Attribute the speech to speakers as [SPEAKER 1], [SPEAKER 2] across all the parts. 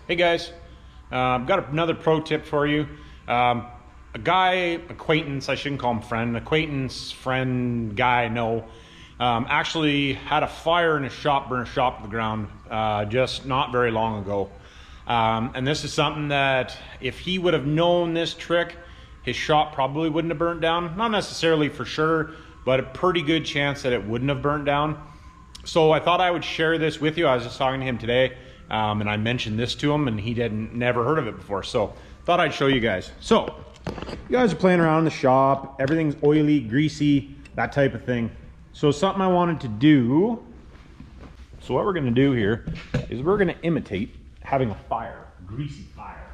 [SPEAKER 1] Hey guys, got another pro tip for you. A guy, acquaintance, I shouldn't call him friend, acquaintance, friend, guy, no, actually had a fire in his shop, burned his shop to the ground just not very long ago. And this is something that if he would have known this trick, his shop probably wouldn't have burnt down. Not necessarily for sure, but a pretty good chance that it wouldn't have burnt down. So I thought I would share this with you. I was just talking to him today. And I mentioned this to him and he never heard of it before, so thought I'd show you guys. So you guys are playing around in the shop, everything's oily, greasy, that type of thing. So something I wanted to do, so what we're going to do here is we're going to imitate having a fire, a greasy fire.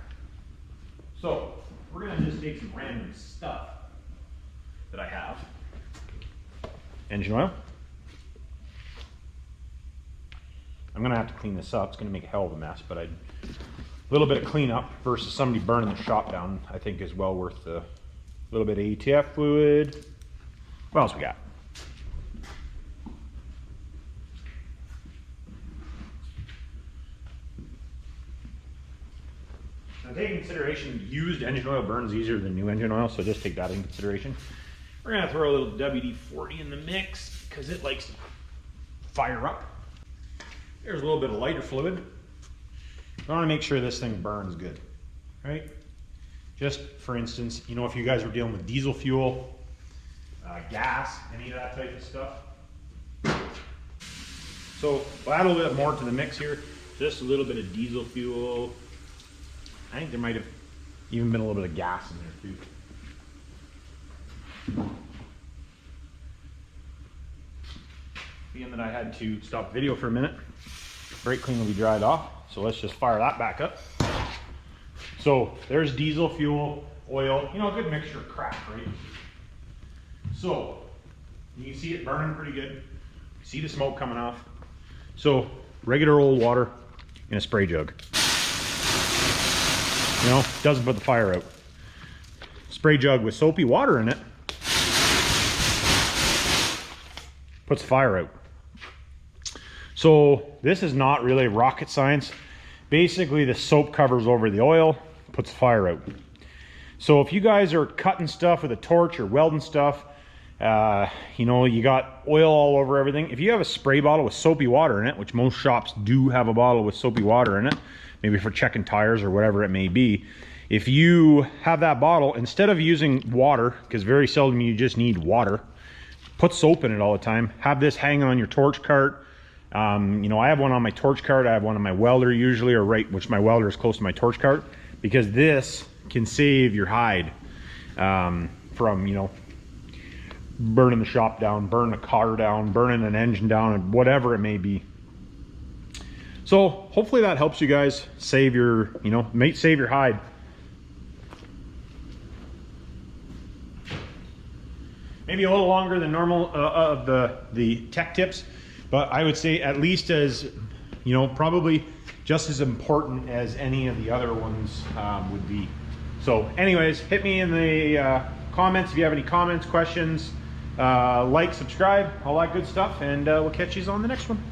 [SPEAKER 1] So we're going to just take some random stuff that I have. Engine oil. I'm gonna have to clean this up. It's gonna make a hell of a mess, but a little bit of cleanup versus somebody burning the shop down, I think is well worth a little bit of ATF fluid. What else we got? Now take into consideration, used engine oil burns easier than new engine oil, so just take that into consideration. We're gonna throw a little WD-40 in the mix because it likes to fire up. There's a little bit of lighter fluid. I want to make sure this thing burns good, right? Just for instance, you know, if you guys were dealing with diesel fuel, gas, any of that type of stuff. So we'll add a little bit more to the mix here. Just a little bit of diesel fuel. I think there might have even been a little bit of gas in there too. Being that I had to stop video for a minute, brake clean will be dried off, so let's just fire that back up. So there's diesel fuel, oil, you know, a good mixture of crap, right? So you can see it burning pretty good. See the smoke coming off. So regular old water in a spray jug. You know, doesn't put the fire out. Spray jug with soapy water in it puts the fire out. So this is not really rocket science. Basically the soap covers over the oil, puts the fire out. So if you guys are cutting stuff with a torch or welding stuff, you know, you got oil all over everything. If you have a spray bottle with soapy water in it, which most shops do have a bottle with soapy water in it, maybe for checking tires or whatever it may be, if you have that bottle, instead of using water, because very seldom you just need water, put soap in it all the time. Have this hanging on your torch cart. You know, I have one on my torch cart. I have one on my welder usually, or right, which my welder is close to my torch cart, because this can save your hide from, you know, burning the shop down, burning a car down, burning an engine down, and whatever it may be. So hopefully that helps you guys save your, you know, save your hide. Maybe a little longer than normal of the tech tips, but I would say at least as, you know, probably just as important as any of the other ones would be. So anyways, hit me in the comments if you have any comments, questions, like, subscribe, all that good stuff, and we'll catch you on the next one.